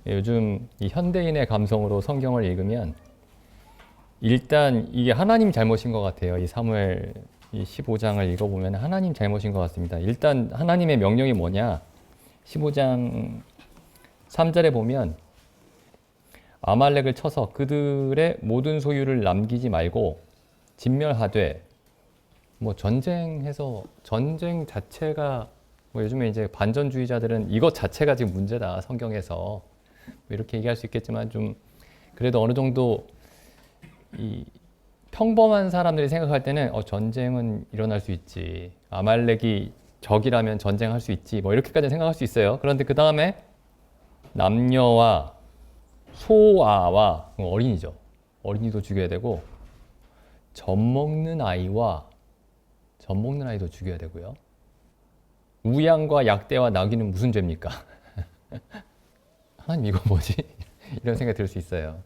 요즘 이 현대인의 감성으로 성경을 읽으면 일단 이게 하나님 잘못인 것 같아요. 이 사무엘 이 15장을 읽어보면 하나님 잘못인 것 같습니다. 일단 하나님의 명령이 뭐냐? 15장 3절에 보면 아말렉을 쳐서 그들의 모든 소유를 남기지 말고 진멸하되, 뭐 전쟁해서 전쟁 자체가 뭐 요즘에 이제 반전주의자들은 이것 자체가 지금 문제다 성경에서 뭐 이렇게 얘기할 수 있겠지만, 좀 그래도 어느 정도 이 평범한 사람들이 생각할 때는 전쟁은 일어날 수 있지, 아말렉이 적이라면 전쟁할 수 있지, 뭐 이렇게까지 생각할 수 있어요. 그런데 그 다음에 남녀와 소아와 어린이죠. 어린이도 죽여야 되고, 젖 먹는 아이도 죽여야 되고요. 우양과 약대와 나귀는 무슨 죄입니까? 하나님 이거 뭐지? 이런 생각이 들 수 있어요.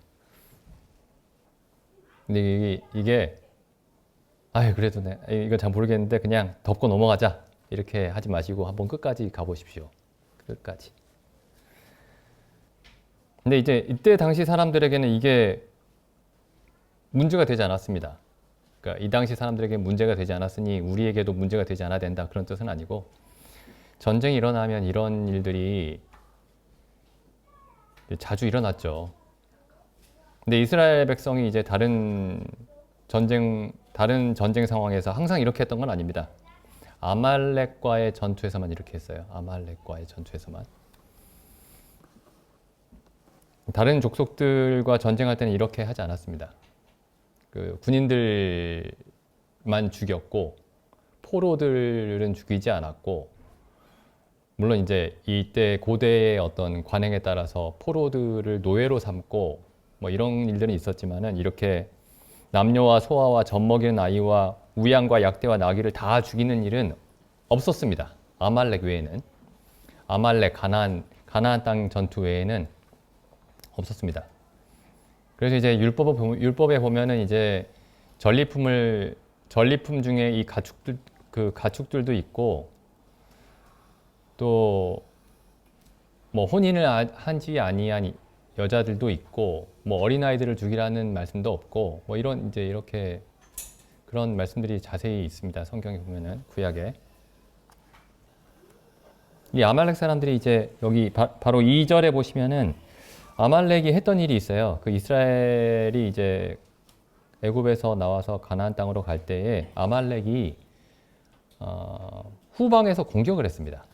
근데 이게 그래도 이거 잘 모르겠는데 그냥 덮고 넘어가자, 이렇게 하지 마시고 한번 끝까지 가보십시오. 끝까지. 근데 이제 이때 당시 사람들에게는 이게 문제가 되지 않았습니다. 그러니까 이 당시 사람들에게 문제가 되지 않았으니 우리에게도 문제가 되지 않아야 된다, 그런 뜻은 아니고, 전쟁이 일어나면 이런 일들이 자주 일어났죠. 근데 이스라엘 백성이 이제 다른 전쟁 상황에서 항상 이렇게 했던 건 아닙니다. 아말렉과의 전투에서만 이렇게 했어요. 아말렉과의 전투에서만. 다른 족속들과 전쟁할 때는 이렇게 하지 않았습니다. 그 군인들만 죽였고 포로들은 죽이지 않았고, 물론 이제 이때 고대의 어떤 관행에 따라서 포로들을 노예로 삼고 뭐 이런 일들은 있었지만은, 이렇게 남녀와 소아와 젖먹이는 아이와 우양과 약대와 나귀를 다 죽이는 일은 없었습니다. 아말렉 외에는, 아말렉 가나안 땅 전투 외에는 없었습니다. 그래서 이제 율법에 보면은 이제 전리품 중에 이 가축들도 있고, 또 뭐 혼인을 한지 아니한 여자들도 있고, 뭐 어린아이들을 죽이라는 말씀도 없고, 뭐 이런 이렇게 그런 말씀들이 자세히 있습니다. 성경에 보면은, 구약에. 이 아말렉 사람들이 이제 여기 바로 2절에 보시면은 아말렉이 했던 일이 있어요. 그 이스라엘이 이제 애굽에서 나와서 가나안 땅으로 갈 때에 아말렉이 후방에서 공격을 했습니다.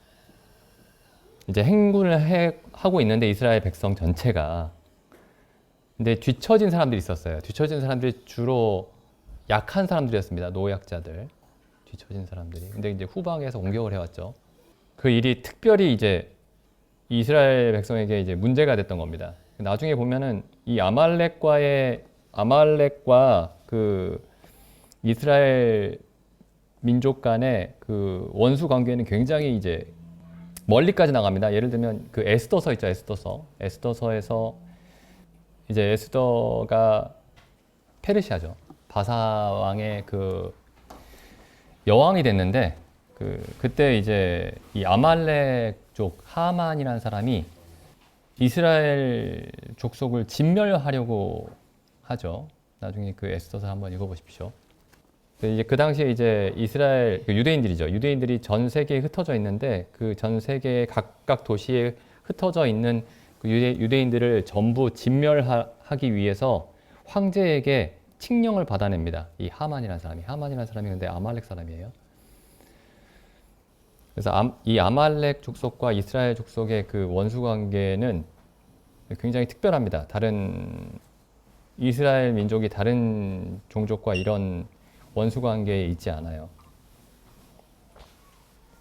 이제 행군을 하고 있는데 이스라엘 백성 전체가, 근데 뒤처진 사람들이 있었어요. 뒤처진 사람들이 주로 약한 사람들이었습니다. 노약자들, 뒤처진 사람들이. 근데 이제 후방에서 공격을 해왔죠. 그 일이 특별히 이제 이스라엘 백성에게 이제 문제가 됐던 겁니다. 나중에 보면은 이 아말렉과 그 이스라엘 민족 간의 그 원수 관계는 굉장히 이제 멀리까지 나갑니다. 예를 들면 그 에스더서 있죠. 에스더서에서 이제 에스더가 페르시아죠. 바사 왕의 그 여왕이 됐는데, 그때 이제 이 아말렉 족 하만이라는 사람이 이스라엘 족속을 진멸하려고 하죠. 나중에 그 에스더서 한번 읽어보십시오. 이제 그 당시에 이제 이스라엘 유대인들이죠. 유대인들이 전 세계에 흩어져 있는데, 그 전 세계의 각각 도시에 흩어져 있는 그 유대인들을 전부 진멸하기 위해서 황제에게 칙령을 받아냅니다. 이 하만이라는 사람이 근데 아말렉 사람이에요. 그래서 이 아말렉 족속과 이스라엘 족속의 그 원수 관계는 굉장히 특별합니다. 다른 이스라엘 민족이 다른 종족과 이런 원수 관계에 있지 않아요.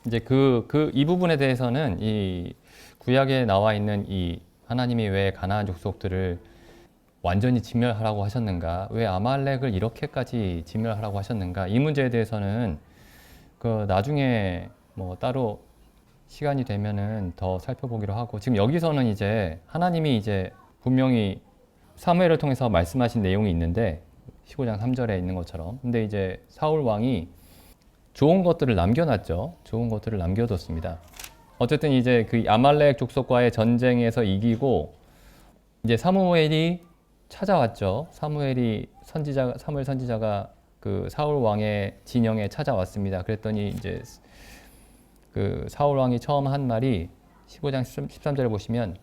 이제 이 부분에 대해서는 이 구약에 나와 있는 이 하나님이 왜 가나안 족속들을 완전히 진멸하라고 하셨는가, 왜 아말렉을 이렇게까지 진멸하라고 하셨는가, 이 문제에 대해서는 그 나중에 뭐 따로 시간이 되면은 더 살펴보기로 하고, 지금 여기서는 이제 하나님이 이제 분명히 사무엘을 통해서 말씀하신 내용이 있는데 15장 3절에 있는 것처럼, 근데 이제 사울 왕이 좋은 것들을 남겨놨죠. 좋은 것들을 남겨뒀습니다. 어쨌든 이제 그 아말렉 족속과의 전쟁에서 이기고 이제 사무엘이 찾아왔죠. 사무엘 선지자가 그 사울 왕의 진영에 찾아왔습니다. 그랬더니 이제 그 사울 왕이 처음 한 말이 15장 13절에 보시면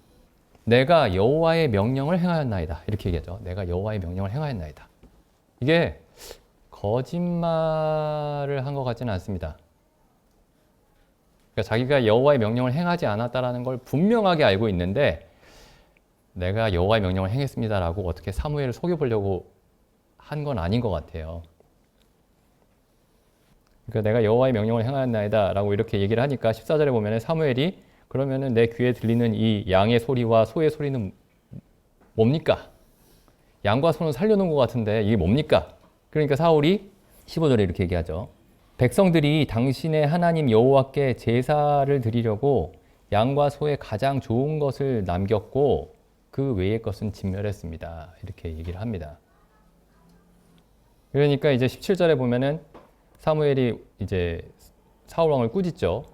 내가 여호와의 명령을 행하였나이다. 이렇게 얘기하죠. 내가 여호와의 명령을 행하였나이다. 이게 거짓말을 한 것 같지는 않습니다. 그러니까 자기가 여호와의 명령을 행하지 않았다라는 걸 분명하게 알고 있는데 내가 여호와의 명령을 행했습니다라고 어떻게 사무엘을 속여보려고 한 건 아닌 것 같아요. 그러니까 내가 여호와의 명령을 행하였나이다 라고 이렇게 얘기를 하니까 14절에 보면 사무엘이 그러면은 내 귀에 들리는 이 양의 소리와 소의 소리는 뭡니까? 양과 소는 살려놓은 것 같은데 이게 뭡니까? 그러니까 사울이 15절에 이렇게 얘기하죠. 백성들이 당신의 하나님 여호와께 제사를 드리려고 양과 소의 가장 좋은 것을 남겼고 그 외의 것은 진멸했습니다. 이렇게 얘기를 합니다. 그러니까 이제 17절에 보면은 사무엘이 이제 사울 왕을 꾸짖죠.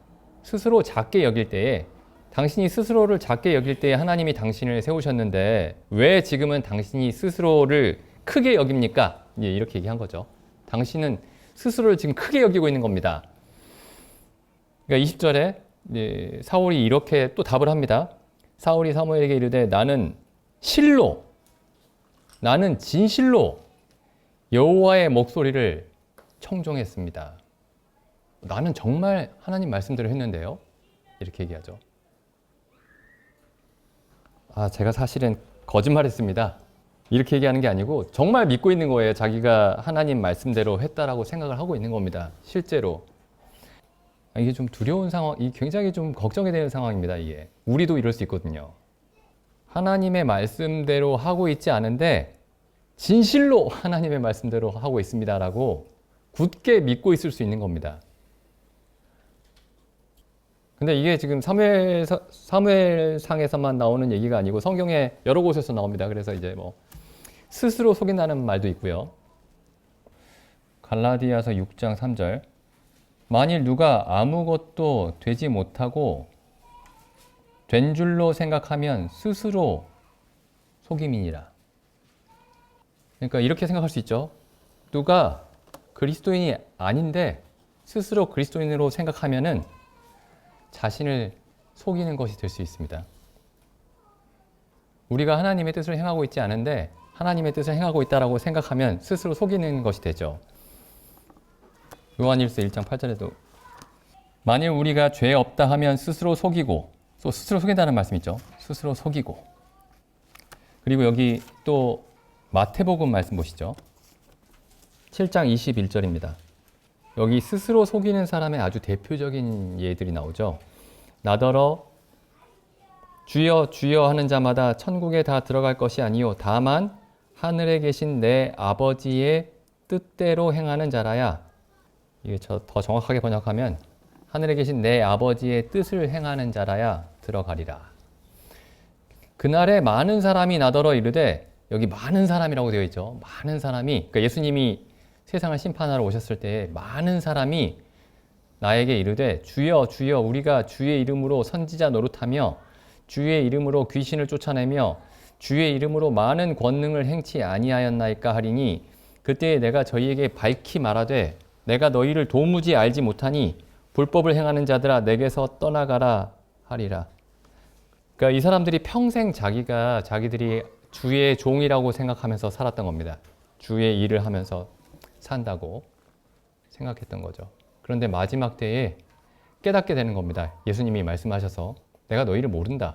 스스로 작게 여길 때에 당신이 스스로를 작게 여길 때에 하나님이 당신을 세우셨는데 왜 지금은 당신이 스스로를 크게 여깁니까? 이렇게 얘기한 거죠. 당신은 스스로를 지금 크게 여기고 있는 겁니다. 그러니까 20절에 사울이 이렇게 또 답을 합니다. 사울이 사무엘에게 이르되 나는 진실로 여호와의 목소리를 청종했습니다. 나는 정말 하나님 말씀대로 했는데요. 이렇게 얘기하죠. 제가 사실은 거짓말했습니다. 이렇게 얘기하는 게 아니고 정말 믿고 있는 거예요. 자기가 하나님 말씀대로 했다라고 생각을 하고 있는 겁니다. 실제로. 이게 좀 두려운 상황, 이 굉장히 좀 걱정이 되는 상황입니다. 이게 우리도 이럴 수 있거든요. 하나님의 말씀대로 하고 있지 않은데 진실로 하나님의 말씀대로 하고 있습니다라고 굳게 믿고 있을 수 있는 겁니다. 근데 이게 지금 사무엘상에서만 나오는 얘기가 아니고 성경에 여러 곳에서 나옵니다. 그래서 이제 뭐 스스로 속인다는 말도 있고요. 갈라디아서 6장 3절. 만일 누가 아무것도 되지 못하고 된 줄로 생각하면 스스로 속임이니라. 그러니까 이렇게 생각할 수 있죠. 누가 그리스도인이 아닌데 스스로 그리스도인으로 생각하면은 자신을 속이는 것이 될 수 있습니다. 우리가 하나님의 뜻을 행하고 있지 않은데 하나님의 뜻을 행하고 있다라고 생각하면 스스로 속이는 것이 되죠. 요한일서 1장 8절에도 만일 우리가 죄 없다 하면 스스로 속이고 또 스스로 속인다는 말씀 있죠. 스스로 속이고. 그리고 여기 또 마태복음 말씀 보시죠. 7장 21절입니다. 여기 스스로 속이는 사람의 아주 대표적인 예들이 나오죠. 나더러 주여 주여 하는 자마다 천국에 다 들어갈 것이 아니요 다만 하늘에 계신 내 아버지의 뜻대로 행하는 자라야. 이게 더 정확하게 번역하면 하늘에 계신 내 아버지의 뜻을 행하는 자라야 들어가리라. 그날에 많은 사람이 나더러 이르되, 여기 많은 사람이라고 되어 있죠. 많은 사람이, 그러니까 예수님이 세상을 심판하러 오셨을 때 많은 사람이 나에게 이르되 주여 주여 우리가 주의 이름으로 선지자 노릇하며 주의 이름으로 귀신을 쫓아내며 주의 이름으로 많은 권능을 행치 아니하였나이까 하리니 그때 내가 저희에게 밝히 말하되 내가 너희를 도무지 알지 못하니 불법을 행하는 자들아 내게서 떠나가라 하리라. 그러니까 이 사람들이 평생 자기들이 주의 종이라고 생각하면서 살았던 겁니다. 주의 일을 하면서 산다고 생각했던 거죠. 그런데 마지막 때에 깨닫게 되는 겁니다. 예수님이 말씀하셔서 내가 너희를 모른다.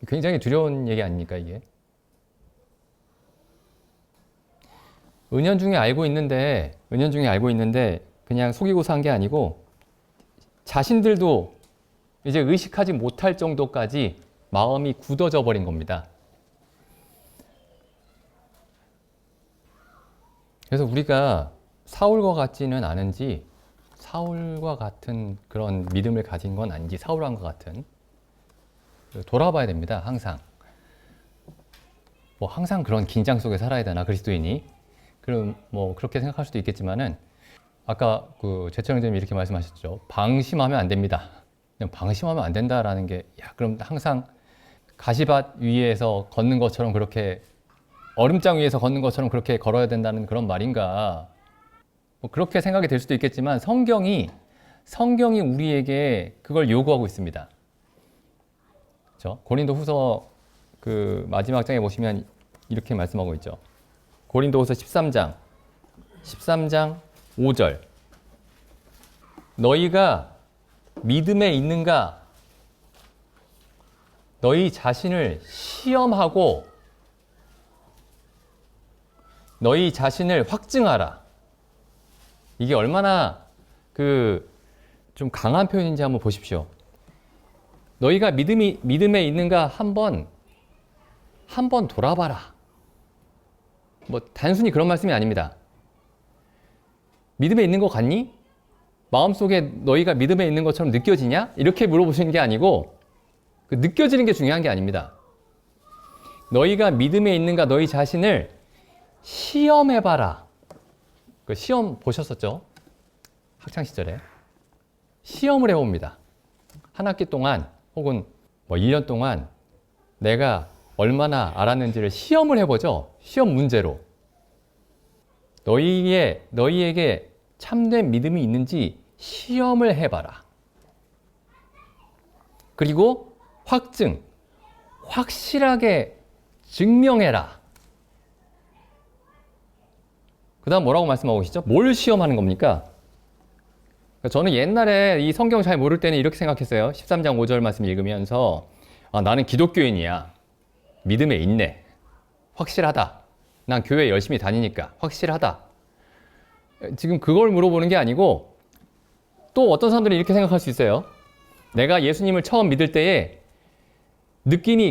굉장히 두려운 얘기 아닙니까 이게? 은연중에 알고 있는데 그냥 속이고 산 게 아니고 자신들도 이제 의식하지 못할 정도까지 마음이 굳어져 버린 겁니다. 그래서 우리가 사울과 같지는 않은지, 사울과 같은 그런 믿음을 가진 건 아닌지, 사울왕과 같은 돌아봐야 됩니다. 항상 항상 그런 긴장 속에 살아야 되나 그리스도인이? 그럼 그렇게 생각할 수도 있겠지만은 아까 제철 형제님이 이렇게 말씀하셨죠. 방심하면 안 됩니다. 그냥 방심하면 안 된다라는 게 그럼 항상 가시밭 위에서 걷는 것처럼 그렇게 얼음장 위에서 걷는 것처럼 그렇게 걸어야 된다는 그런 말인가? 뭐 그렇게 생각이 될 수도 있겠지만 성경이 우리에게 그걸 요구하고 있습니다. 그렇죠? 고린도후서 그 마지막 장에 보시면 이렇게 말씀하고 있죠. 고린도후서 13장 5절. 너희가 믿음에 있는가? 너희 자신을 시험하고 너희 자신을 확증하라. 이게 얼마나 좀 강한 표현인지 한번 보십시오. 너희가 믿음에 있는가 한번 돌아봐라. 뭐 단순히 그런 말씀이 아닙니다. 믿음에 있는 것 같니? 마음속에 너희가 믿음에 있는 것처럼 느껴지냐? 이렇게 물어보시는 게 아니고 그 느껴지는 게 중요한 게 아닙니다. 너희가 믿음에 있는가 너희 자신을 시험해봐라. 그 시험 보셨었죠? 학창 시절에. 시험을 해봅니다. 한 학기 동안 혹은 뭐 1년 동안 내가 얼마나 알았는지를 시험을 해보죠. 시험 문제로. 너희에게 참된 믿음이 있는지 시험을 해봐라. 그리고 확실하게 증명해라. 그 다음 뭐라고 말씀하고 계시죠? 뭘 시험하는 겁니까? 저는 옛날에 이 성경 잘 모를 때는 이렇게 생각했어요. 13장 5절 말씀 읽으면서 나는 기독교인이야. 믿음에 있네. 확실하다. 난 교회 열심히 다니니까 확실하다. 지금 그걸 물어보는 게 아니고 또 어떤 사람들이 이렇게 생각할 수 있어요. 내가 예수님을 처음 믿을 때에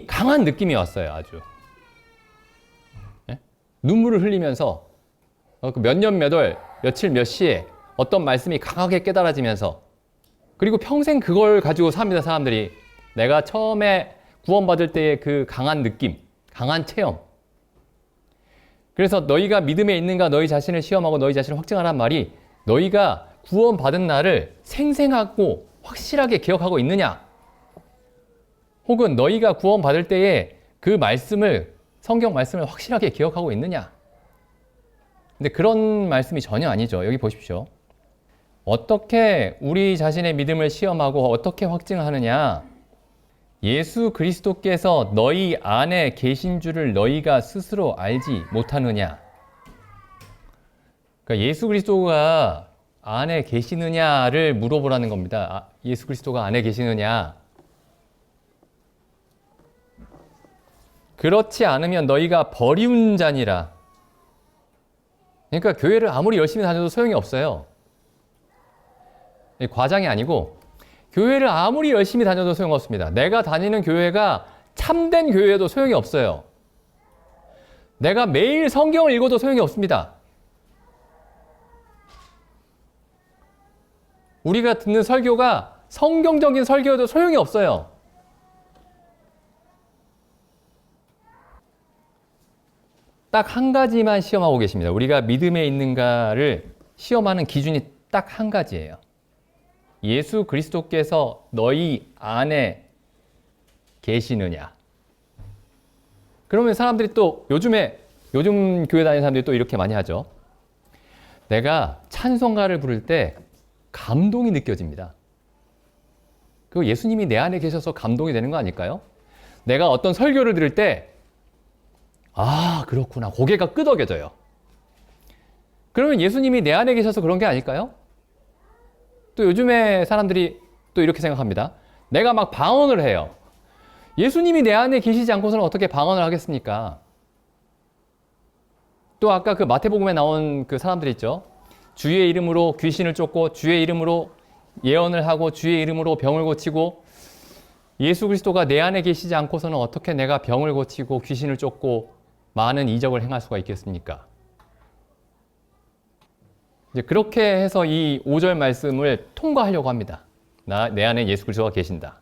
강한 느낌이 왔어요. 아주. 네? 눈물을 흘리면서 몇 년 몇 월, 며칠 몇 시에 어떤 말씀이 강하게 깨달아지면서 그리고 평생 그걸 가지고 삽니다. 사람들이. 내가 처음에 구원받을 때의 그 강한 느낌, 강한 체험. 그래서 너희가 믿음에 있는가 너희 자신을 시험하고 너희 자신을 확증하란 말이 너희가 구원받은 날을 생생하고 확실하게 기억하고 있느냐? 혹은 너희가 구원받을 때에 그 성경 말씀을 확실하게 기억하고 있느냐? 근데 그런 말씀이 전혀 아니죠. 여기 보십시오. 어떻게 우리 자신의 믿음을 시험하고 어떻게 확증하느냐? 예수 그리스도께서 너희 안에 계신 줄을 너희가 스스로 알지 못하느냐? 그러니까 예수 그리스도가 안에 계시느냐를 물어보라는 겁니다. 예수 그리스도가 안에 계시느냐? 그렇지 않으면 너희가 버리운 자니라. 그러니까 교회를 아무리 열심히 다녀도 소용이 없어요. 과장이 아니고 교회를 아무리 열심히 다녀도 소용없습니다. 내가 다니는 교회가 참된 교회여도 소용이 없어요. 내가 매일 성경을 읽어도 소용이 없습니다. 우리가 듣는 설교가 성경적인 설교여도 소용이 없어요. 딱 한 가지만 시험하고 계십니다. 우리가 믿음에 있는가를 시험하는 기준이 딱 한 가지예요. 예수 그리스도께서 너희 안에 계시느냐. 그러면 사람들이 또 요즘 교회 다니는 사람들이 또 이렇게 많이 하죠. 내가 찬송가를 부를 때 감동이 느껴집니다. 그거 예수님이 내 안에 계셔서 감동이 되는 거 아닐까요? 내가 어떤 설교를 들을 때 그렇구나. 고개가 끄덕여져요. 그러면 예수님이 내 안에 계셔서 그런 게 아닐까요? 또 요즘에 사람들이 또 이렇게 생각합니다. 내가 막 방언을 해요. 예수님이 내 안에 계시지 않고서는 어떻게 방언을 하겠습니까? 또 아까 그 마태복음에 나온 그 사람들 있죠. 주의 이름으로 귀신을 쫓고 주의 이름으로 예언을 하고 주의 이름으로 병을 고치고 예수 그리스도가 내 안에 계시지 않고서는 어떻게 내가 병을 고치고 귀신을 쫓고 많은 이적을 행할 수가 있겠습니까? 이제 그렇게 해서 이 5절 말씀을 통과하려고 합니다. 내 안에 예수 그리스도가 계신다.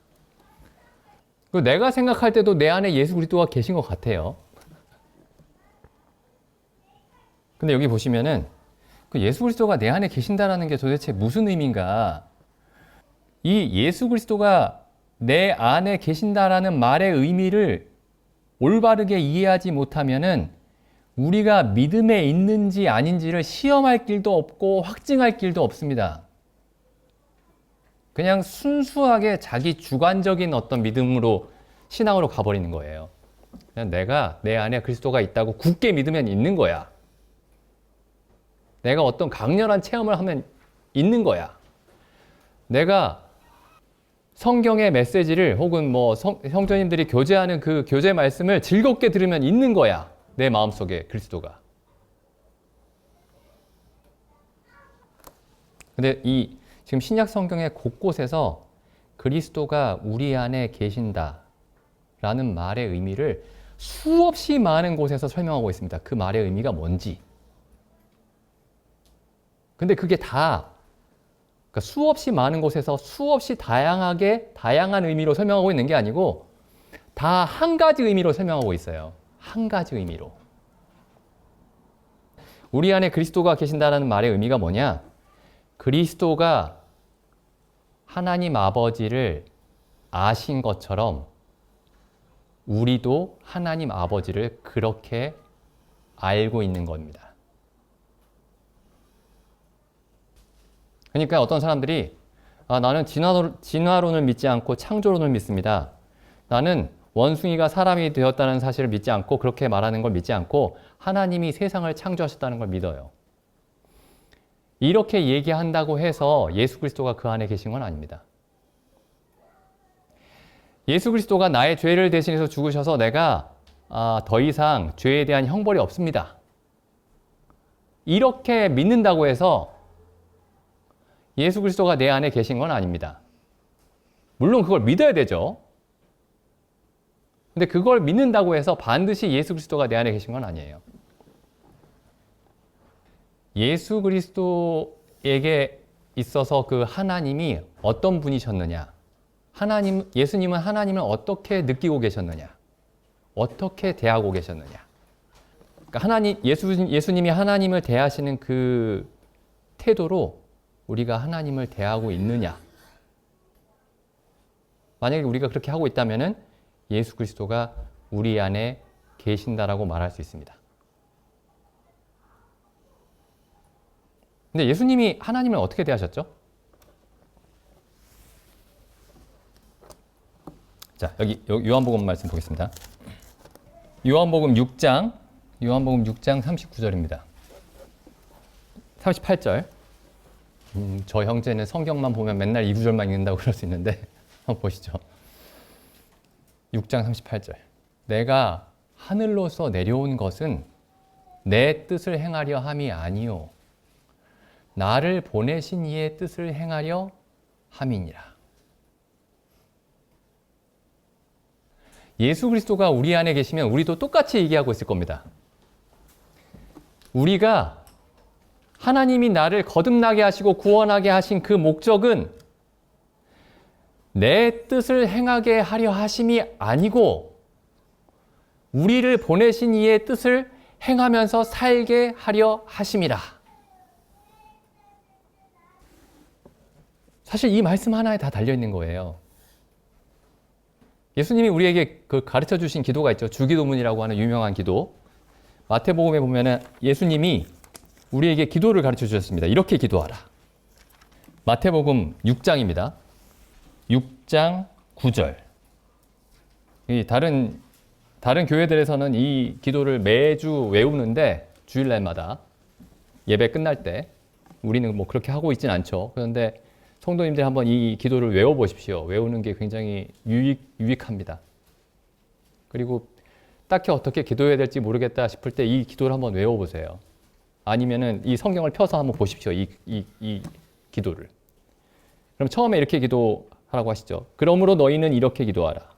내가 생각할 때도 내 안에 예수 그리스도가 계신 것 같아요. 근데 여기 보시면은 그 예수 그리스도가 내 안에 계신다라는 게 도대체 무슨 의미인가? 이 예수 그리스도가 내 안에 계신다라는 말의 의미를 올바르게 이해하지 못하면은 우리가 믿음에 있는지 아닌지를 시험할 길도 없고 확증할 길도 없습니다. 그냥 순수하게 자기 주관적인 어떤 믿음으로 신앙으로 가버리는 거예요. 그냥 내가 내 안에 그리스도가 있다고 굳게 믿으면 있는 거야. 내가 어떤 강렬한 체험을 하면 있는 거야. 내가 성경의 메시지를 혹은 뭐 성도님들이 교제하는 그 교제 말씀을 즐겁게 들으면 있는 거야. 내 마음속에 그리스도가. 근데 이 지금 신약 성경의 곳곳에서 그리스도가 우리 안에 계신다 라는 말의 의미를 수없이 많은 곳에서 설명하고 있습니다. 그 말의 의미가 뭔지. 근데 그게 다 그러니까 수없이 많은 곳에서 수없이 다양한 의미로 설명하고 있는 게 아니고 다 한 가지 의미로 설명하고 있어요. 한 가지 의미로. 우리 안에 그리스도가 계신다는 말의 의미가 뭐냐? 그리스도가 하나님 아버지를 아신 것처럼 우리도 하나님 아버지를 그렇게 알고 있는 겁니다. 그러니까 어떤 사람들이 나는 진화론을 믿지 않고 창조론을 믿습니다. 나는 원숭이가 사람이 되었다는 사실을 믿지 않고 그렇게 말하는 걸 믿지 않고 하나님이 세상을 창조하셨다는 걸 믿어요. 이렇게 얘기한다고 해서 예수 그리스도가 그 안에 계신 건 아닙니다. 예수 그리스도가 나의 죄를 대신해서 죽으셔서 내가 더 이상 죄에 대한 형벌이 없습니다. 이렇게 믿는다고 해서 예수 그리스도가 내 안에 계신 건 아닙니다. 물론 그걸 믿어야 되죠. 근데 그걸 믿는다고 해서 반드시 예수 그리스도가 내 안에 계신 건 아니에요. 예수 그리스도에게 있어서 그 하나님이 어떤 분이셨느냐? 예수님은 하나님을 어떻게 느끼고 계셨느냐? 어떻게 대하고 계셨느냐? 그러니까 예수님이 하나님을 대하시는 그 태도로 우리가 하나님을 대하고 있느냐? 만약에 우리가 그렇게 하고 있다면은 예수 그리스도가 우리 안에 계신다라고 말할 수 있습니다. 근데 예수님이 하나님을 어떻게 대하셨죠? 자, 여기 요한복음 말씀 보겠습니다. 요한복음 6장 39절입니다. 38절. 저 형제는 성경만 보면 맨날 이 구절만 읽는다고 그럴 수 있는데 한번 보시죠. 6장 38절. 내가 하늘로서 내려온 것은 내 뜻을 행하려 함이 아니요 나를 보내신 이의 뜻을 행하려 함이니라. 예수 그리스도가 우리 안에 계시면 우리도 똑같이 얘기하고 있을 겁니다. 우리가 하나님이 나를 거듭나게 하시고 구원하게 하신 그 목적은 내 뜻을 행하게 하려 하심이 아니고 우리를 보내신 이의 뜻을 행하면서 살게 하려 하심이라. 사실 이 말씀 하나에 다 달려있는 거예요. 예수님이 우리에게 그 가르쳐 주신 기도가 있죠. 주기도문이라고 하는 유명한 기도. 마태복음에 보면은 예수님이 우리에게 기도를 가르쳐 주셨습니다. 이렇게 기도하라. 마태복음 6장입니다. 6장 9절. 다른 교회들에서는 이 기도를 매주 외우는데 주일날마다 예배 끝날 때 우리는 뭐 그렇게 하고 있진 않죠. 그런데 성도님들 한번 이 기도를 외워보십시오. 외우는 게 굉장히 유익합니다. 그리고 딱히 어떻게 기도해야 될지 모르겠다 싶을 때 이 기도를 한번 외워보세요. 아니면은 이 성경을 펴서 한번 보십시오. 이 기도를. 그럼 처음에 이렇게 기도하라고 하시죠. 그러므로 너희는 이렇게 기도하라.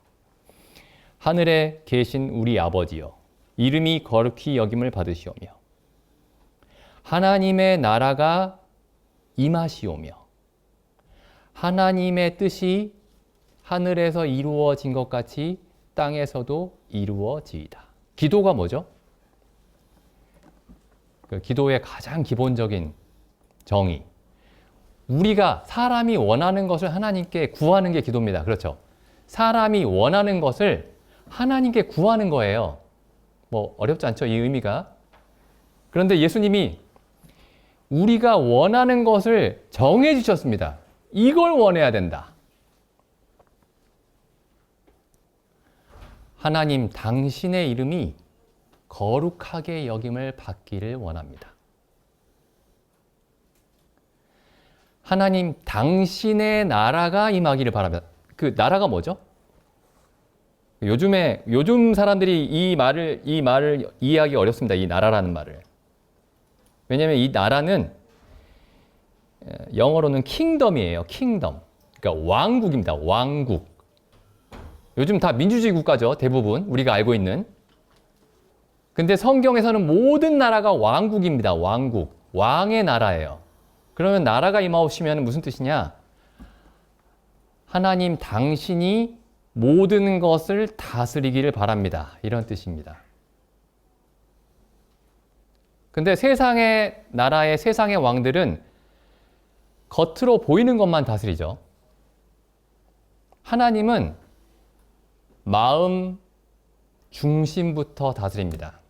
하늘에 계신 우리 아버지여, 이름이 거룩히 여김을 받으시오며 하나님의 나라가 임하시오며 하나님의 뜻이 하늘에서 이루어진 것 같이 땅에서도 이루어지이다. 기도가 뭐죠? 그 기도의 가장 기본적인 정의. 우리가 사람이 원하는 것을 하나님께 구하는 게 기도입니다. 그렇죠? 사람이 원하는 것을 하나님께 구하는 거예요. 뭐 어렵지 않죠? 이 의미가. 그런데 예수님이 우리가 원하는 것을 정해 주셨습니다. 이걸 원해야 된다. 하나님 당신의 이름이 거룩하게 여김을 받기를 원합니다. 하나님 당신의 나라가 임하기를 바랍니다. 그 나라가 뭐죠? 요즘 사람들이 이 말을 이해하기 어렵습니다. 이 나라라는 말을. 왜냐하면 이 나라는 영어로는 킹덤이에요. 킹덤. 그러니까 왕국입니다. 왕국. 요즘 다 민주주의 국가죠. 대부분 우리가 알고 있는. 근데 성경에서는 모든 나라가 왕국입니다. 왕국. 왕의 나라예요. 그러면 나라가 임하오시면 무슨 뜻이냐? 하나님 당신이 모든 것을 다스리기를 바랍니다. 이런 뜻입니다. 근데 세상의 나라의 세상의 왕들은 겉으로 보이는 것만 다스리죠. 하나님은 마음 중심부터 다스립니다.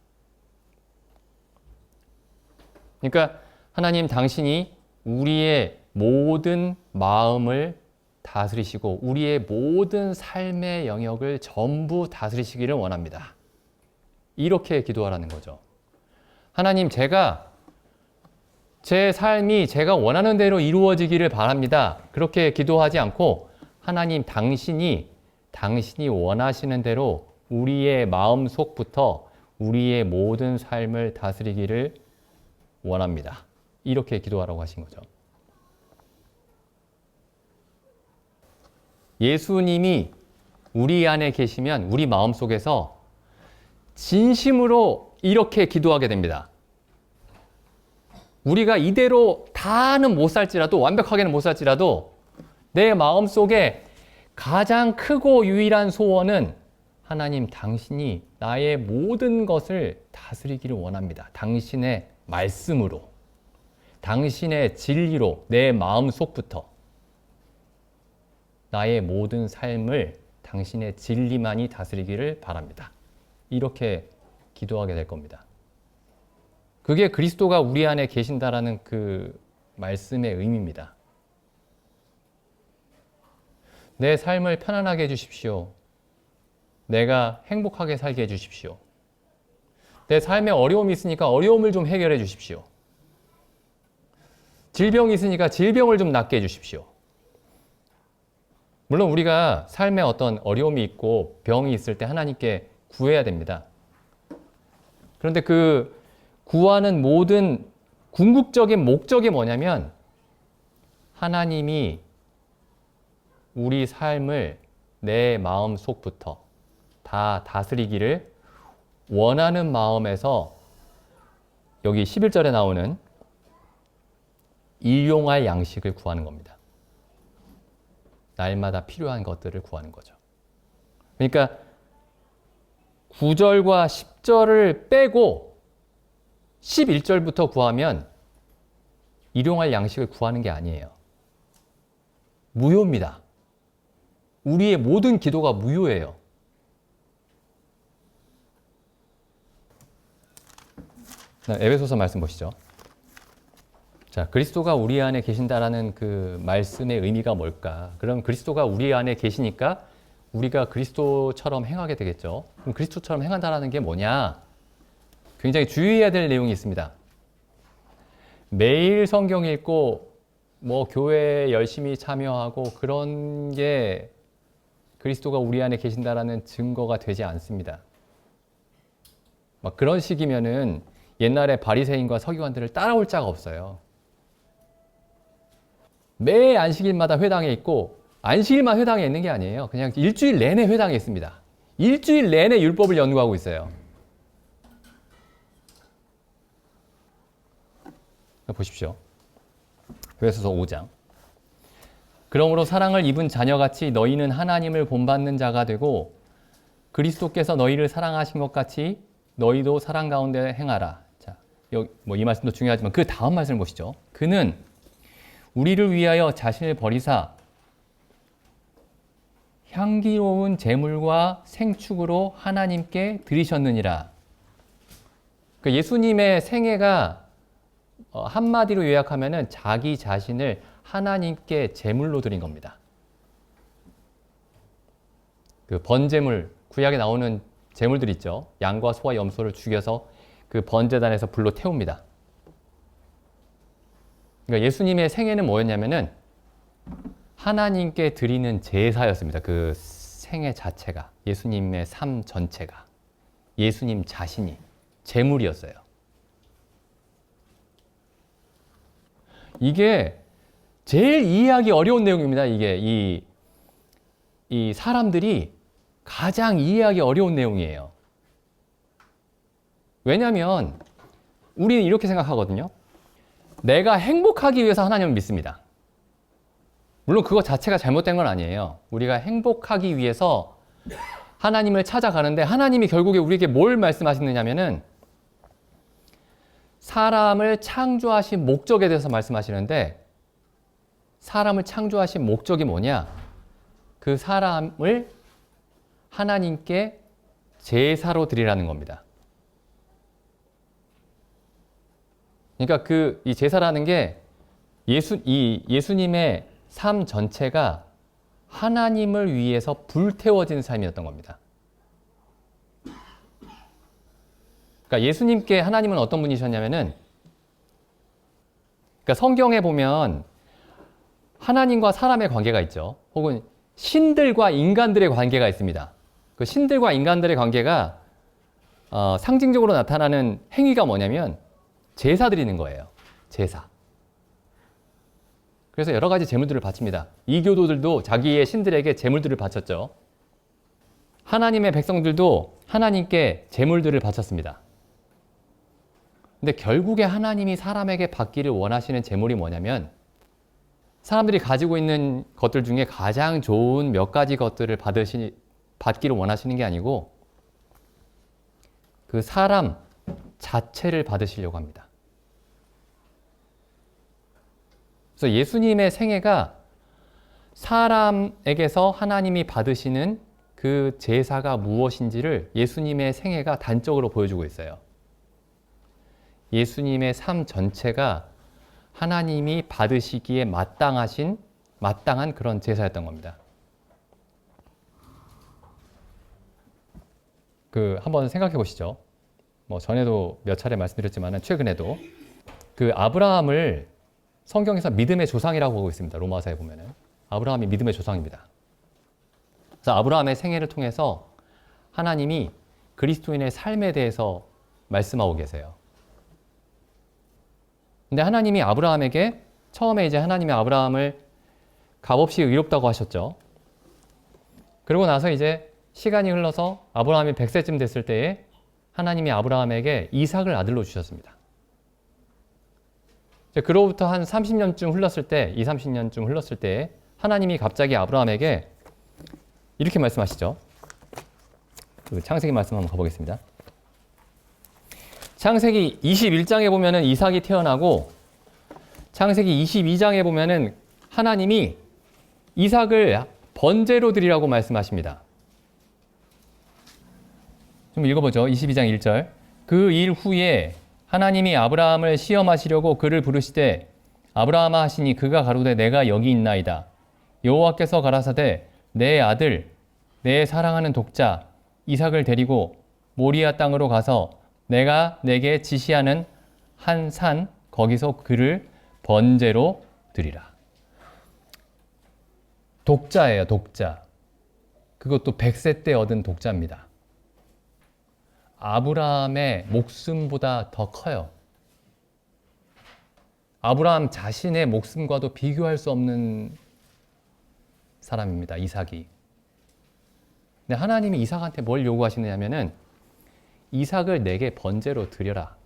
그러니까 하나님 당신이 우리의 모든 마음을 다스리시고 우리의 모든 삶의 영역을 전부 다스리시기를 원합니다. 이렇게 기도하라는 거죠. 하나님, 제 삶이 제가 원하는 대로 이루어지기를 바랍니다. 그렇게 기도하지 않고 하나님 당신이 원하시는 대로 우리의 마음 속부터 우리의 모든 삶을 다스리기를 원합니다. 이렇게 기도하라고 하신 거죠. 예수님이 우리 안에 계시면 우리 마음 속에서 진심으로 이렇게 기도하게 됩니다. 우리가 이대로 다는 못 살지라도, 완벽하게는 못 살지라도 내 마음 속에 가장 크고 유일한 소원은 하나님 당신이 나의 모든 것을 다스리기를 원합니다. 당신의 말씀으로, 당신의 진리로 내 마음 속부터 나의 모든 삶을 당신의 진리만이 다스리기를 바랍니다. 이렇게 기도하게 될 겁니다. 그게 그리스도가 우리 안에 계신다라는 그 말씀의 의미입니다. 내 삶을 편안하게 해주십시오. 내가 행복하게 살게 해주십시오. 내 삶에 어려움이 있으니까 어려움을 좀 해결해 주십시오. 질병이 있으니까 질병을 좀 낫게 해주십시오. 물론 우리가 삶에 어떤 어려움이 있고 병이 있을 때 하나님께 구해야 됩니다. 그런데 그 구하는 모든 궁극적인 목적이 뭐냐면 하나님이 우리 삶을 내 마음 속부터 다 다스리기를 원하는 마음에서 여기 11절에 나오는 일용할 양식을 구하는 겁니다. 날마다 필요한 것들을 구하는 거죠. 그러니까 9절과 10절을 빼고 11절부터 구하면 일용할 양식을 구하는 게 아니에요. 무효입니다. 우리의 모든 기도가 무효예요. 에베소서 말씀 보시죠. 자, 그리스도가 우리 안에 계신다라는 그 말씀의 의미가 뭘까? 그럼 그리스도가 우리 안에 계시니까 우리가 그리스도처럼 행하게 되겠죠. 그럼 그리스도처럼 행한다라는 게 뭐냐? 굉장히 주의해야 될 내용이 있습니다. 매일 성경 읽고 뭐 교회에 열심히 참여하고 그런 게 그리스도가 우리 안에 계신다라는 증거가 되지 않습니다. 막 그런 식이면은 옛날에 바리새인과 서기관들을 따라올 자가 없어요. 매 안식일마다 회당에 있고 안식일만 회당에 있는 게 아니에요. 그냥 일주일 내내 회당에 있습니다. 일주일 내내 율법을 연구하고 있어요. 보십시오. 에베소서 5장. 그러므로 사랑을 입은 자녀같이 너희는 하나님을 본받는 자가 되고 그리스도께서 너희를 사랑하신 것 같이 너희도 사랑 가운데 행하라. 자, 여기 뭐 이 말씀도 중요하지만 그 다음 말씀을 보시죠. 그는 우리를 위하여 자신을 버리사 향기로운 제물과 생축으로 하나님께 드리셨느니라. 그 예수님의 생애가 한마디로 요약하면은 자기 자신을 하나님께 제물로 드린 겁니다. 그 번제물, 구약에 나오는 제물들 있죠. 양과 소와 염소를 죽여서 그 번제단에서 불로 태웁니다. 그러니까 예수님의 생애는 뭐였냐면은 하나님께 드리는 제사였습니다. 그 생애 자체가, 예수님의 삶 전체가, 예수님 자신이 제물이었어요. 이게 제일 이해하기 어려운 내용입니다. 이게 이 사람들이 가장 이해하기 어려운 내용이에요. 왜냐하면 우리는 이렇게 생각하거든요. 내가 행복하기 위해서 하나님을 믿습니다. 물론 그거 자체가 잘못된 건 아니에요. 우리가 행복하기 위해서 하나님을 찾아가는데 하나님이 결국에 우리에게 뭘 말씀하시느냐면은 사람을 창조하신 목적에 대해서 말씀하시는데 사람을 창조하신 목적이 뭐냐? 그 사람을 하나님께 제사로 드리라는 겁니다. 그러니까 이 제사라는 게 예수님의 삶 전체가 하나님을 위해서 불태워지는 삶이었던 겁니다. 그러니까 예수님께 하나님은 어떤 분이셨냐면은, 그러니까 성경에 보면 하나님과 사람의 관계가 있죠. 혹은 신들과 인간들의 관계가 있습니다. 그 신들과 인간들의 관계가 상징적으로 나타나는 행위가 뭐냐면 제사 드리는 거예요. 제사. 그래서 여러 가지 제물들을 바칩니다. 이교도들도 자기의 신들에게 제물들을 바쳤죠. 하나님의 백성들도 하나님께 제물들을 바쳤습니다. 근데 결국에 하나님이 사람에게 받기를 원하시는 제물이 뭐냐면 사람들이 가지고 있는 것들 중에 가장 좋은 몇 가지 것들을 받기를 원하시는 게 아니고 그 사람 자체를 받으시려고 합니다. 그래서 예수님의 생애가 사람에게서 하나님이 받으시는 그 제사가 무엇인지를 예수님의 생애가 단적으로 보여주고 있어요. 예수님의 삶 전체가 하나님이 받으시기에 마땅한 그런 제사였던 겁니다. 한번 생각해 보시죠. 전에도 몇 차례 말씀드렸지만 최근에도 아브라함을 성경에서 믿음의 조상이라고 보고 있습니다. 로마서에 보면은 아브라함이 믿음의 조상입니다. 그래서 아브라함의 생애를 통해서 하나님이 그리스도인의 삶에 대해서 말씀하고 계세요. 근데 하나님이 아브라함에게 처음에 이제 하나님이 아브라함을 값없이 의롭다고 하셨죠. 그러고 나서 이제 시간이 흘러서 아브라함이 100세쯤 됐을 때에 하나님이 아브라함에게 이삭을 아들로 주셨습니다. 그로부터 한 30년쯤 흘렀을 때, 30년쯤 흘렀을 때 하나님이 갑자기 아브라함에게 이렇게 말씀하시죠. 창세기 말씀 한번 가보겠습니다. 창세기 21장에 보면은 이삭이 태어나고 창세기 22장에 보면은 하나님이 이삭을 번제로 드리라고 말씀하십니다. 좀 읽어보죠. 22장 1절. 그 일 후에 하나님이 아브라함을 시험하시려고 그를 부르시되 아브라함아 하시니 그가 가로되 내가 여기 있나이다. 여호와께서 가라사대 내 아들 내 사랑하는 독자 이삭을 데리고 모리아 땅으로 가서 내가 내게 지시하는 한 산 거기서 그를 번제로 드리라. 독자예요, 독자. 그것도 100세 때 얻은 독자입니다. 아브라함의 목숨보다 더 커요. 아브라함 자신의 목숨과도 비교할 수 없는 사람입니다, 이삭이. 근데 하나님이 이삭한테 뭘 요구하시느냐면은 이삭을 내게 번제로 드려라.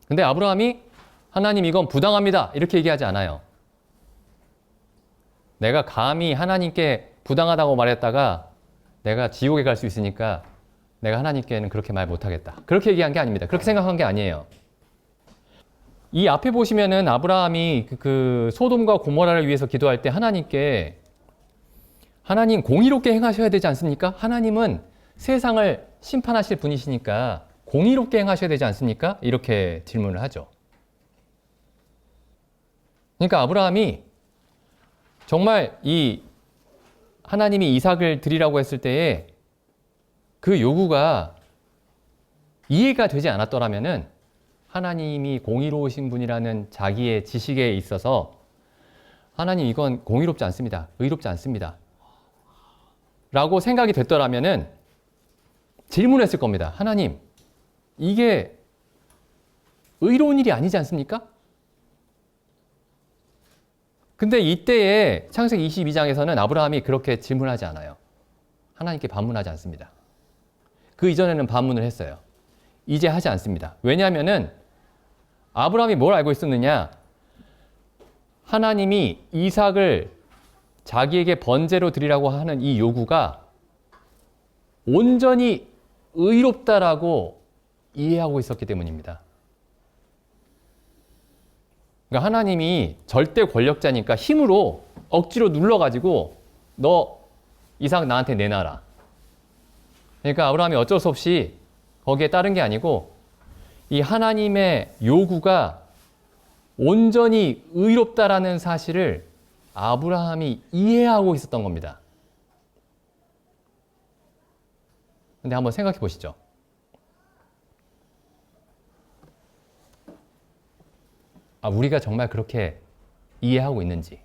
근데 아브라함이 하나님 이건 부당합니다. 이렇게 얘기하지 않아요. 내가 감히 하나님께 부당하다고 말했다가 내가 지옥에 갈 수 있으니까 내가 하나님께는 그렇게 말 못하겠다. 그렇게 얘기한 게 아닙니다. 그렇게 생각한 게 아니에요. 이 앞에 보시면은 아브라함이 그 소돔과 고모라를 위해서 기도할 때 하나님께 하나님 공의롭게 행하셔야 되지 않습니까? 하나님은 세상을 심판하실 분이시니까 공의롭게 행하셔야 되지 않습니까? 이렇게 질문을 하죠. 그러니까 아브라함이 정말 이 하나님이 이삭을 드리라고 했을 때에 그 요구가 이해가 되지 않았더라면은 하나님이 공의로우신 분이라는 자기의 지식에 있어서 하나님 이건 공의롭지 않습니다. 의롭지 않습니다. 라고 생각이 됐더라면은 질문했을 겁니다. 하나님, 이게 의로운 일이 아니지 않습니까? 근데 이때에 창세기 22장에서는 아브라함이 그렇게 질문하지 않아요. 하나님께 반문하지 않습니다. 그 이전에는 반문을 했어요. 이제 하지 않습니다. 왜냐하면은 아브라함이 뭘 알고 있었느냐? 하나님이 이삭을 자기에게 번제로 드리라고 하는 이 요구가 온전히 의롭다라고 이해하고 있었기 때문입니다. 그러니까 하나님이 절대 권력자니까 힘으로 억지로 눌러가지고 너 이삭 나한테 내놔라. 그러니까 아브라함이 어쩔 수 없이 거기에 따른 게 아니고 이 하나님의 요구가 온전히 의롭다라는 사실을 아브라함이 이해하고 있었던 겁니다. 근데 한번 생각해 보시죠. 우리가 정말 그렇게 이해하고 있는지.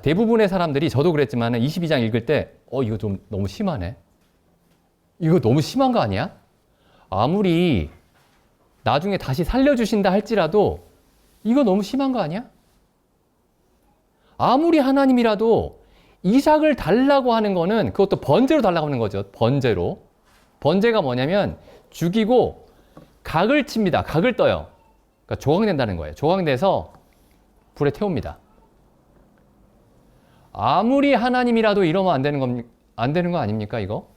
대부분의 사람들이, 저도 그랬지만 22장 읽을 때 이거 좀 너무 심하네. 이거 너무 심한 거 아니야? 아무리 나중에 다시 살려주신다 할지라도 이거 너무 심한 거 아니야? 아무리 하나님이라도 이삭을 달라고 하는 거는 그것도 번제로 달라고 하는 거죠. 번제로. 번제가 뭐냐면 죽이고 각을 칩니다. 각을 떠요. 그러니까 조각낸다는 거예요. 조각내서 불에 태웁니다. 아무리 하나님이라도 이러면 안 되는 거 아닙니까, 이거?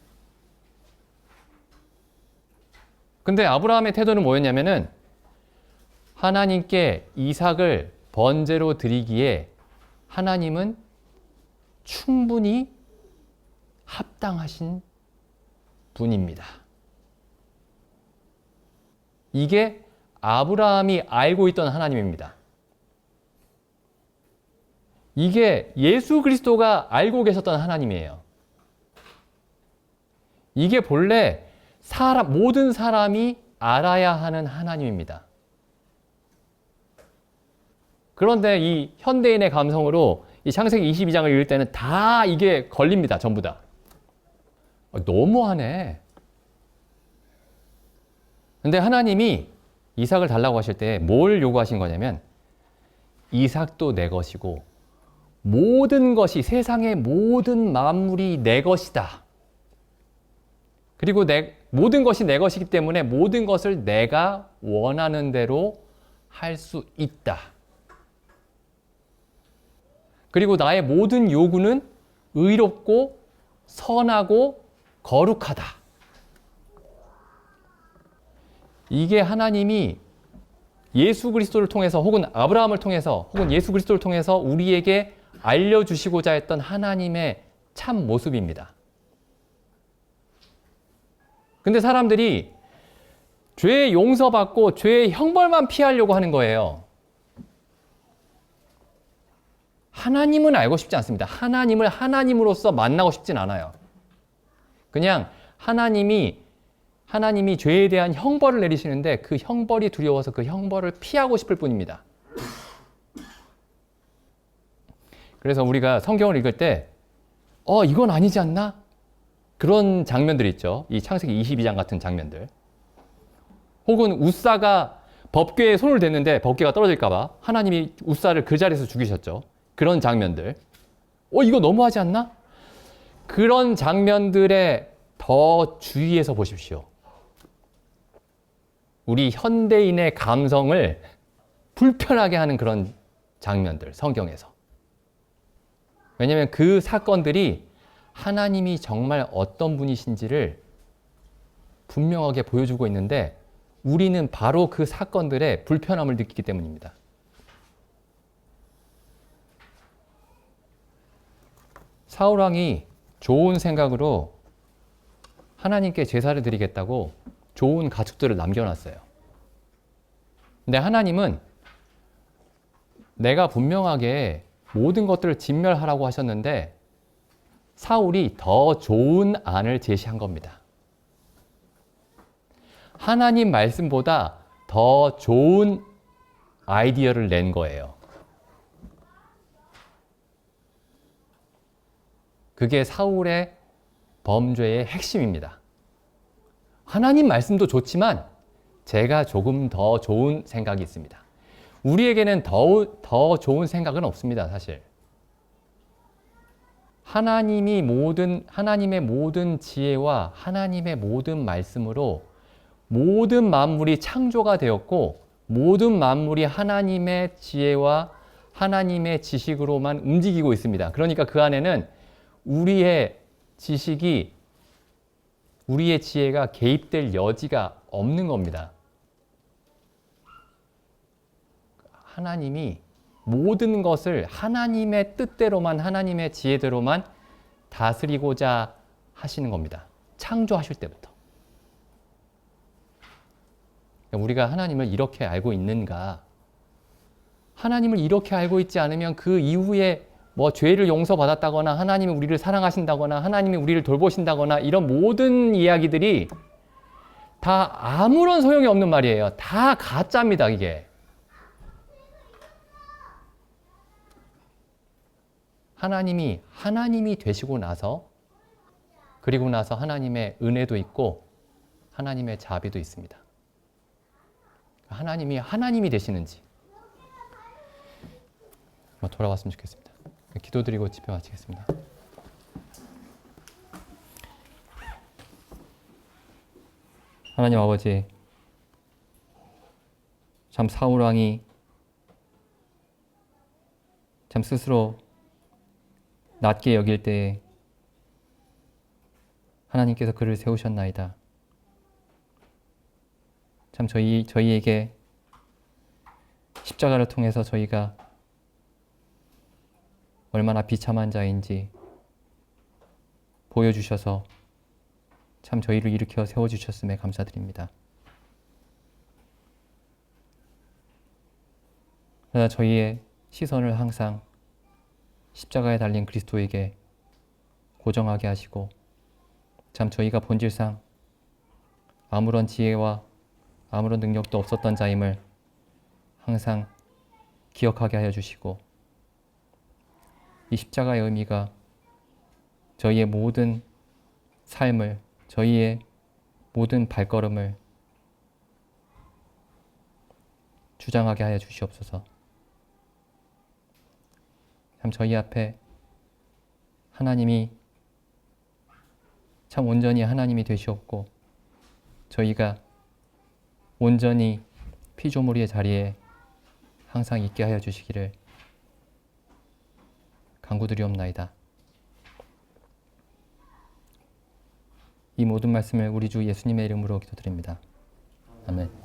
근데 아브라함의 태도는 뭐였냐면은 하나님께 이삭을 번제로 드리기에 하나님은 충분히 합당하신 분입니다. 이게 아브라함이 알고 있던 하나님입니다. 이게 예수 그리스도가 알고 계셨던 하나님이에요. 이게 본래 모든 사람이 알아야 하는 하나님입니다. 그런데 이 현대인의 감성으로 이 창세기 22장을 읽을 때는 다 이게 걸립니다. 전부 다. 너무하네. 근데 하나님이 이삭을 달라고 하실 때 뭘 요구하신 거냐면 이삭도 내 것이고 모든 것이, 세상의 모든 만물이 내 것이다. 그리고 모든 것이 내 것이기 때문에 모든 것을 내가 원하는 대로 할 수 있다. 그리고 나의 모든 요구는 의롭고 선하고 거룩하다. 이게 하나님이 예수 그리스도를 통해서 혹은 아브라함을 통해서 혹은 예수 그리스도를 통해서 우리에게 알려주시고자 했던 하나님의 참 모습입니다. 근데 사람들이 죄 용서받고 죄의 형벌만 피하려고 하는 거예요. 하나님은 알고 싶지 않습니다. 하나님을 하나님으로서 만나고 싶진 않아요. 그냥 하나님이 죄에 대한 형벌을 내리시는데 그 형벌이 두려워서 그 형벌을 피하고 싶을 뿐입니다. 그래서 우리가 성경을 읽을 때 이건 아니지 않나? 그런 장면들 있죠. 이 창세기 22장 같은 장면들. 혹은 웃사가 법궤에 손을 댔는데 법궤가 떨어질까 봐 하나님이 웃사를 그 자리에서 죽이셨죠. 그런 장면들. 이거 너무하지 않나? 그런 장면들에 더 주의해서 보십시오. 우리 현대인의 감성을 불편하게 하는 그런 장면들, 성경에서. 왜냐하면 그 사건들이 하나님이 정말 어떤 분이신지를 분명하게 보여주고 있는데 우리는 바로 그 사건들의 불편함을 느끼기 때문입니다. 사울왕이 좋은 생각으로 하나님께 제사를 드리겠다고 좋은 가축들을 남겨놨어요. 근데 하나님은 내가 분명하게 모든 것들을 진멸하라고 하셨는데 사울이 더 좋은 안을 제시한 겁니다. 하나님 말씀보다 더 좋은 아이디어를 낸 거예요. 그게 사울의 범죄의 핵심입니다. 하나님 말씀도 좋지만 제가 조금 더 좋은 생각이 있습니다. 우리에게는 더 좋은 생각은 없습니다, 사실. 하나님의 모든 지혜와 하나님의 모든 말씀으로 모든 만물이 창조가 되었고 모든 만물이 하나님의 지혜와 하나님의 지식으로만 움직이고 있습니다. 그러니까 그 안에는 우리의 지식이, 우리의 지혜가 개입될 여지가 없는 겁니다. 하나님이 모든 것을 하나님의 뜻대로만, 하나님의 지혜대로만 다스리고자 하시는 겁니다. 창조하실 때부터. 우리가 하나님을 이렇게 알고 있는가? 하나님을 이렇게 알고 있지 않으면 그 이후에 뭐 죄를 용서받았다거나 하나님이 우리를 사랑하신다거나 하나님이 우리를 돌보신다거나 이런 모든 이야기들이 다 아무런 소용이 없는 말이에요. 다 가짜입니다, 이게. 하나님이 되시고 나서, 그리고 나서 하나님의 은혜도 있고 하나님의 자비도 있습니다. 하나님이 되시는지 돌아왔으면 좋겠습니다. 기도드리고 집회 마치겠습니다. 하나님 아버지, 참 사울왕이 참 스스로 낮게 여길 때에 하나님께서 그를 세우셨나이다. 참 저희에게 십자가를 통해서 저희가 얼마나 비참한 자인지 보여주셔서 참 저희를 일으켜 세워주셨음에 감사드립니다. 그러나 저희의 시선을 항상 십자가에 달린 그리스도에게 고정하게 하시고 참 저희가 본질상 아무런 지혜와 아무런 능력도 없었던 자임을 항상 기억하게 하여 주시고 이 십자가의 의미가 저희의 모든 삶을, 저희의 모든 발걸음을 주장하게 하여 주시옵소서. 참 저희 앞에 하나님이 참 온전히 하나님이 되시옵고 저희가 온전히 피조물의 자리에 항상 있게 하여 주시기를 간구드리옵나이다. 이 모든 말씀을 우리 주 예수님의 이름으로 기도드립니다. 아멘.